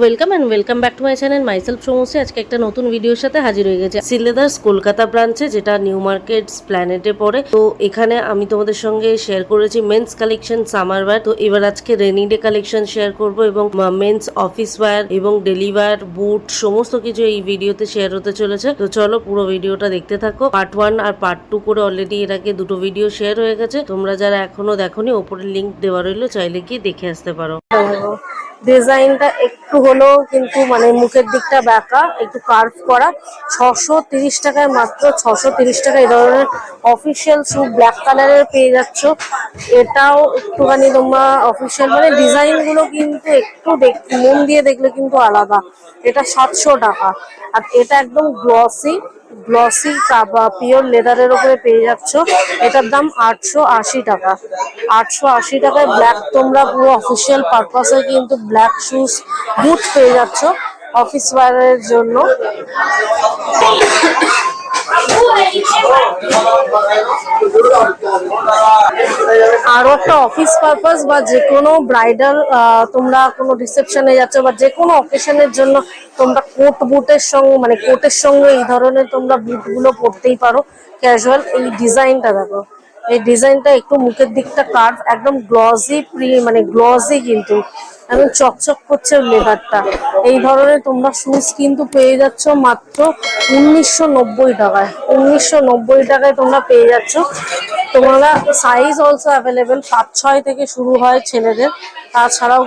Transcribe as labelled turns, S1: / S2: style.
S1: Welcome and welcome back to my channel myself সমস্যা। আজকে একটা নতুন ভিডিওর সাথে হাজির হয়ে গেছে সিলেদার্স কলকাতা ব্রাঞ্চে, যেটা নিউ মার্কেট প্ল্যানেটে পড়ে। তো এখানে আমি তোমাদের সঙ্গে শেয়ার করেছি মেন্স কালেকশন, সামার ওয়্যার। তো এবার আজকে রেনি ডে কালেকশন শেয়ার করব এবং মেন্স অফিস ওয়্যার এবং ডেলি ওয়্যার, বুট সমস্ত কিছু এই ভিডিওতে শেয়ার হতে চলেছে। তো চলো পুরো ভিডিওটা দেখতে থাকো। পার্ট 1 আর পার্ট 2 করে অলরেডি এর আগে দুটো ভিডিও শেয়ার হয়ে গেছে। তোমরা যারা এখনো দেখোনি, ওপরে লিংক দেওয়া রইলো, চাইলে গিয়ে দেখে আসতে পারো। ডিজাইনটা একটু হলেও কিন্তু মানে মুখের দিকটা বাঁকা, একটু কার্ভ করা। 630 টাকায়, মাত্র 630 টাকা এই ধরনের অফিসিয়াল শু ব্ল্যাক কালারের পেয়ে যাচ্ছ। এটাও একটুখানি তোমরা অফিসিয়াল মানে ডিজাইন গুলো কিন্তু একটু মন দিয়ে দেখলে কিন্তু আলাদা। এটা 700 টাকা। আর এটা একদম গ্লসি পিওর লেদারের উপরে পেয়ে যাচ্ছ। এটার দাম 880 টাকা। 880 টাকায় ব্ল্যাক তোমরা পুরো অফিসিয়াল পারপাসে কিন্তু ব্ল্যাক শুজ বুট পেয়ে যাচ্ছ অফিস ওয়্যারের জন্য। আরো একটা অফিস পারপাস বা যে কোনো ব্রাইডাল, তোমরা কোনো রিসেপশনে যাচ্ছ বা যে কোনো অকেশনের জন্য তোমরা কোট বুটের সঙ্গে মানে কোটের সঙ্গে এই ধরনের তোমরা বুটগুলো পরতেই পারো ক্যাজুয়াল। এই ডিজাইনটা দেখো, এই ডিজাইনটা একটু মুখের দিকটা কার্ভ, একদম গ্লসি মানে গ্লসি, কিন্তু একদম চকচক করছে লেদারটা। এই ধরনের তোমরা শুজ কিন্তু পেয়ে যাচ্ছ মাত্র 1990 টাকায়। 1990 টাকায় তোমরা পেয়ে যাচ্ছ। তোমরা সাইজ অলসো অ্যাভেলেবেল, 7-6 থেকে শুরু হয় ছেলেদের। তাছাড়াও